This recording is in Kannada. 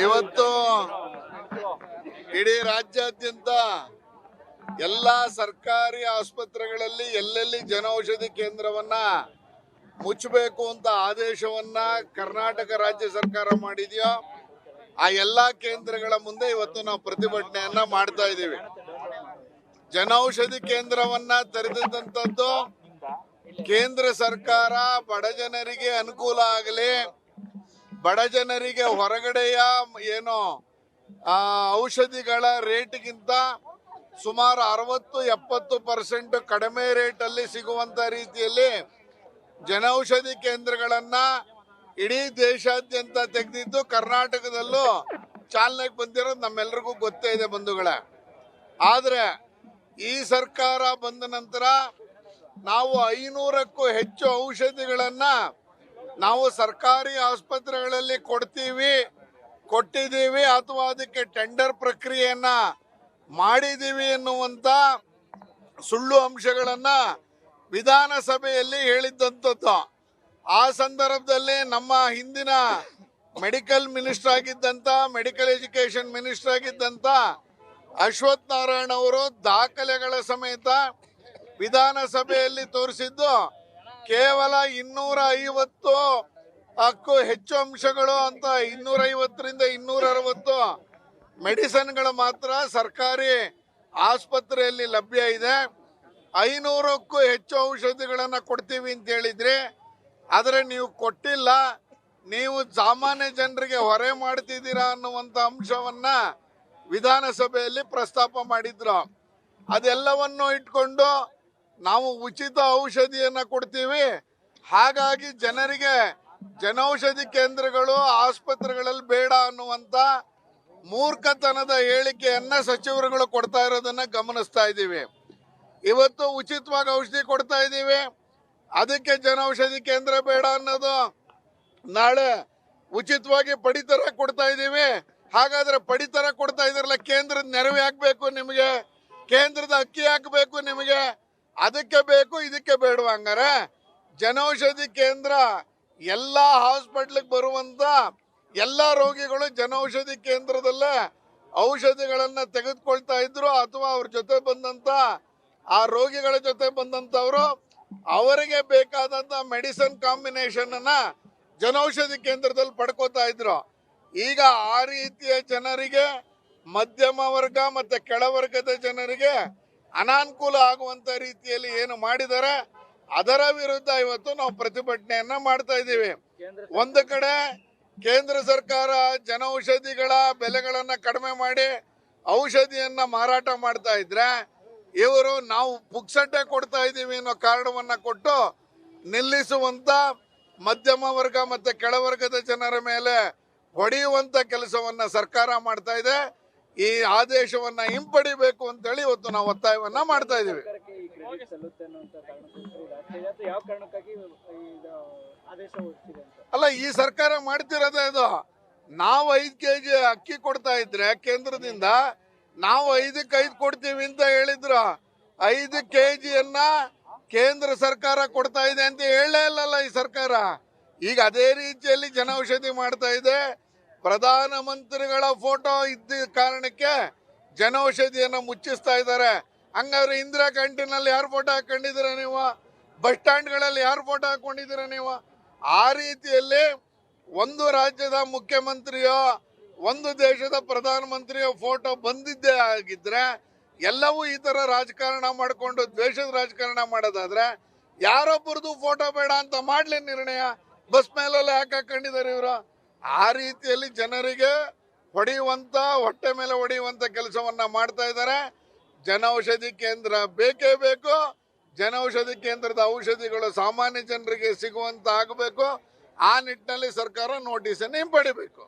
ಇವತ್ತು ಇಡೀ ರಾಜ್ಯಾದ್ಯಂತ ಎಲ್ಲಾ ಸರ್ಕಾರಿ ಆಸ್ಪತ್ರೆಗಳಲ್ಲಿ ಎಲ್ಲೆಲ್ಲಿ ಜನೌಷಧಿ ಕೇಂದ್ರವನ್ನ ಮುಚ್ಚಬೇಕು ಅಂತ ಆದೇಶವನ್ನ ಕರ್ನಾಟಕ ರಾಜ್ಯ ಸರ್ಕಾರ ಮಾಡಿದೆಯೋ ಆ ಎಲ್ಲಾ ಕೇಂದ್ರಗಳ ಮುಂದೆ ಇವತ್ತು ನಾವು ಪ್ರತಿಭಟನೆಯನ್ನ ಮಾಡ್ತಾ ಇದ್ದೀವಿ. ಜನೌಷಧಿ ಕೇಂದ್ರವನ್ನ ತೆರೆದಂತದ್ದು ಕೇಂದ್ರ ಸರ್ಕಾರ ಬಡ ಜನರಿಗೆ ಅನುಕೂಲ ಆಗಲಿ, ಬಡ ಜನರಿಗೆ ಹೊರಗಡೆಯ ಏನು ಔಷಧಿಗಳ ರೇಟ್ಗಿಂತ ಸುಮಾರು 60-70% ಕಡಿಮೆ ರೇಟಲ್ಲಿ ಸಿಗುವಂತ ರೀತಿಯಲ್ಲಿ ಜನೌಷಧಿ ಕೇಂದ್ರಗಳನ್ನ ಇಡೀ ದೇಶಾದ್ಯಂತ ತೆಗೆದಿದ್ದು ಕರ್ನಾಟಕದಲ್ಲೂ ಚಾಲನೆಗೆ ಬಂದಿರೋದು ನಮ್ಮೆಲ್ಲರಿಗೂ ಗೊತ್ತೇ ಇದೆ ಬಂಧುಗಳೇ. ಆದ್ರೆ ಈ ಸರ್ಕಾರ ಬಂದ ನಂತರ ನಾವು 500ಕ್ಕೂ ಹೆಚ್ಚು ಔಷಧಿಗಳನ್ನ ನಾವು ಸರ್ಕಾರಿ ಆಸ್ಪತ್ರೆಗಳಲ್ಲಿ ಕೊಟ್ಟಿದ್ದೀವಿ ಅಥವಾ ಅದಕ್ಕೆ ಟೆಂಡರ್ ಪ್ರಕ್ರಿಯೆಯನ್ನ ಮಾಡಿದೀವಿ ಎನ್ನುವಂತ ಸುಳ್ಳು ಅಂಶಗಳನ್ನ ವಿಧಾನಸಭೆಯಲ್ಲಿ ಹೇಳಿದ್ದಂಥದ್ದು. ಆ ಸಂದರ್ಭದಲ್ಲಿ ನಮ್ಮ ಹಿಂದಿನ ಮೆಡಿಕಲ್ ಮಿನಿಸ್ಟರ್ ಆಗಿದ್ದಂತ ಮೆಡಿಕಲ್ ಎಜುಕೇಶನ್ ಮಿನಿಸ್ಟರ್ ಆಗಿದ್ದಂತ ಅಶ್ವಥ್ ನಾರಾಯಣ ಅವರು ದಾಖಲೆಗಳ ಸಮೇತ ವಿಧಾನಸಭೆಯಲ್ಲಿ ತೋರಿಸಿದ್ದು ಕೇವಲ 250ಕ್ಕೂ ಹೆಚ್ಚು ಅಂಶಗಳು ಅಂತ 250ರಿಂದ 260 ಮೆಡಿಸಿನ್ಗಳು ಮಾತ್ರ ಸರ್ಕಾರಿ ಆಸ್ಪತ್ರೆಯಲ್ಲಿ ಲಭ್ಯ ಇದೆ. 500ಕ್ಕೂ ಹೆಚ್ಚು ಔಷಧಿಗಳನ್ನ ಕೊಡ್ತೀವಿ ಅಂತ ಹೇಳಿದ್ರಿ, ಆದರೆ ನೀವು ಕೊಟ್ಟಿಲ್ಲ. ನೀವು ಸಾಮಾನ್ಯ ಜನರಿಗೆ ಹೊರೆ ಮಾಡ್ತಿದ್ದೀರಾ ಅನ್ನುವಂತ ಅಂಶವನ್ನ ವಿಧಾನಸಭೆಯಲ್ಲಿ ಪ್ರಸ್ತಾಪ ಮಾಡಿದ್ರು. ಅದೆಲ್ಲವನ್ನು ಇಟ್ಕೊಂಡು ನಾವು ಉಚಿತ ಔಷಧಿಯನ್ನ ಕೊಡ್ತೀವಿ, ಹಾಗಾಗಿ ಜನರಿಗೆ ಜನೌಷಧಿ ಕೇಂದ್ರಗಳು ಆಸ್ಪತ್ರೆಗಳಲ್ಲಿ ಬೇಡ ಅನ್ನುವಂತ ಮೂರ್ಖತನದ ಹೇಳಿಕೆಯನ್ನ ಸಚಿವರುಗಳು ಕೊಡ್ತಾ ಇರೋದನ್ನ ಗಮನಿಸ್ತಾ ಇದ್ದೀವಿ. ಇವತ್ತು ಉಚಿತವಾಗಿ ಔಷಧಿ ಕೊಡ್ತಾ ಇದ್ದೀವಿ, ಅದಕ್ಕೆ ಜನೌಷಧಿ ಕೇಂದ್ರ ಬೇಡ ಅನ್ನೋದು. ನಾಳೆ ಉಚಿತವಾಗಿ ಪಡಿತರ ಕೊಡ್ತಾ ಇದ್ದೀವಿ, ಹಾಗಾದ್ರೆ ಪಡಿತರ ಕೊಡ್ತಾ ಇದ್ರಲ್ಲ, ಕೇಂದ್ರದ ನೆರವು ಹಾಕ್ಬೇಕು ನಿಮಗೆ, ಕೇಂದ್ರದ ಅಕ್ಕಿ ಹಾಕಬೇಕು ನಿಮಗೆ, ಅದಕ್ಕೆ ಬೇಕು ಇದಕ್ಕೆ ಬೇಡವ? ಹಂಗಾರೆ ಜನೌಷಧಿ ಕೇಂದ್ರ ಎಲ್ಲಾ ಹಾಸ್ಪಿಟ್ಲಿಗೆ ಬರುವಂತ ಎಲ್ಲಾ ರೋಗಿಗಳು ಜನೌಷಧಿ ಕೇಂದ್ರದಲ್ಲೇ ಔಷಧಿಗಳನ್ನ ತೆಗೆದುಕೊಳ್ತಾ ಇದ್ರು, ಅಥವಾ ಅವ್ರ ಜೊತೆ ಬಂದಂತ ಆ ರೋಗಿಗಳ ಜೊತೆ ಬಂದಂತವ್ರು ಅವರಿಗೆ ಬೇಕಾದಂತ ಮೆಡಿಸಿನ್ ಕಾಂಬಿನೇಷನ್ ಅನ್ನ ಜನೌಷಧಿ ಕೇಂದ್ರದಲ್ಲಿ ಪಡ್ಕೋತಾ ಇದ್ರು. ಈಗ ಆ ರೀತಿಯ ಜನರಿಗೆ, ಮಧ್ಯಮ ವರ್ಗ ಮತ್ತೆ ಕೆಳವರ್ಗದ ಜನರಿಗೆ ಅನಾನುಕೂಲ ಆಗುವಂತ ರೀತಿಯಲ್ಲಿ ಏನು ಮಾಡಿದ್ದಾರೆ ಅದರ ವಿರುದ್ಧ ಇವತ್ತು ನಾವು ಪ್ರತಿಭಟನೆಯನ್ನ ಮಾಡ್ತಾ ಇದ್ದೀವಿ. ಒಂದು ಕಡೆ ಕೇಂದ್ರ ಸರ್ಕಾರ ಜನೌಷಧಿಗಳ ಬೆಲೆಗಳನ್ನ ಕಡಿಮೆ ಮಾಡಿ ಔಷಧಿಯನ್ನ ಮಾರಾಟ ಮಾಡ್ತಾ ಇದ್ರೆ, ಇವರು ನಾವು ಪುಕ್ಸಟ್ಟೆ ಕೊಡ್ತಾ ಇದ್ದೀವಿ ಅನ್ನೋ ಕಾರಣವನ್ನ ಕೊಟ್ಟು ನಿಲ್ಲಿಸುವಂತ ಮಧ್ಯಮ ವರ್ಗ ಮತ್ತೆ ಕೆಳವರ್ಗದ ಜನರ ಮೇಲೆ ಹೊಡೆಯುವಂತ ಕೆಲಸವನ್ನ ಸರ್ಕಾರ ಮಾಡ್ತಾ ಇದೆ. ಈ ಆದೇಶವನ್ನ ಹಿಂಪಡಿಬೇಕು ಅಂತ ಹೇಳಿ ಇವತ್ತು ನಾವು ಒತ್ತಾಯವನ್ನ ಮಾಡ್ತಾ ಇದ್ದೀವಿ. ಅಲ್ಲ, ಈ ಸರ್ಕಾರ ಮಾಡ್ತಿರೋದೇ ಇದು. ನಾವು 5 kg ಅಕ್ಕಿ ಕೊಡ್ತಾ ಇದ್ರೆ ಕೇಂದ್ರದಿಂದ ನಾವು 5ಕ್ಕೆ 5 ಕೊಡ್ತೀವಿ ಅಂತ ಹೇಳಿದ್ರು. 5 kgಯನ್ನ ಕೇಂದ್ರ ಸರ್ಕಾರ ಕೊಡ್ತಾ ಇದೆ ಅಂತ ಹೇಳಲೇ ಇಲ್ಲಲ್ಲ ಈ ಸರ್ಕಾರ. ಈಗ ಅದೇ ರೀತಿಯಲ್ಲಿ ಜನೌಷಧಿ ಮಾಡ್ತಾ ಇದೆ. ಪ್ರಧಾನಮಂತ್ರಿಗಳ ಫೋಟೋ ಇದ್ದ ಕಾರಣಕ್ಕೆ ಜನೌಷಧಿಯನ್ನ ಮುಚ್ಚಿಸ್ತಾ ಇದ್ದಾರೆ. ಹಂಗಾದ್ರೆ ಇಂದಿರಾ ಕ್ಯಾಂಟೀನಲ್ಲಿ ಯಾರು ಫೋಟೋ ಹಾಕೊಂಡಿದ್ದೀರಾ ನೀವು? ಬಸ್ ಸ್ಟ್ಯಾಂಡ್ಗಳಲ್ಲಿ ಯಾರು ಫೋಟೋ ಹಾಕೊಂಡಿದ್ದೀರಾ ನೀವು? ಆ ರೀತಿಯಲ್ಲಿ ಒಂದು ರಾಜ್ಯದ ಮುಖ್ಯಮಂತ್ರಿಯೋ ಒಂದು ದೇಶದ ಪ್ರಧಾನಮಂತ್ರಿಯೋ ಫೋಟೋ ಬಂದಿದ್ದೇ ಆಗಿದ್ರೆ ಎಲ್ಲವೂ ಈ ತರ ರಾಜಕಾರಣ ಮಾಡಿಕೊಂಡು ದ್ವೇಷದ ರಾಜಕಾರಣ ಮಾಡೋದಾದ್ರೆ ಯಾರೊಬ್ಬರದು ಫೋಟೋ ಬೇಡ ಅಂತ ಮಾಡ್ಲಿ ನಿರ್ಣಯ. ಬಸ್ ಮೇಲೆಲ್ಲ ಯಾಕೆ ಹಾಕೊಂಡಿದ್ದಾರೆ ಇವರು? ಆ ರೀತಿಯಲ್ಲಿ ಜನರಿಗೆ ಹೊಡೆಯುವಂತ, ಹೊಟ್ಟೆ ಮೇಲೆ ಹೊಡೆಯುವಂತ ಕೆಲಸವನ್ನ ಮಾಡ್ತಾ ಇದ್ದಾರೆ. ಜನೌಷಧಿ ಕೇಂದ್ರ ಬೇಕೇ ಬೇಕು. ಜನೌಷಧಿ ಕೇಂದ್ರದ ಔಷಧಿಗಳು ಸಾಮಾನ್ಯ ಜನರಿಗೆ ಸಿಗುವಂತ ಆಗಬೇಕು. ಆ ನಿಟ್ಟಿನಲ್ಲಿ ಸರ್ಕಾರ ನೋಟಿಸ್ ಅನ್ನು ಹಿಂಪಡಿಬೇಕು.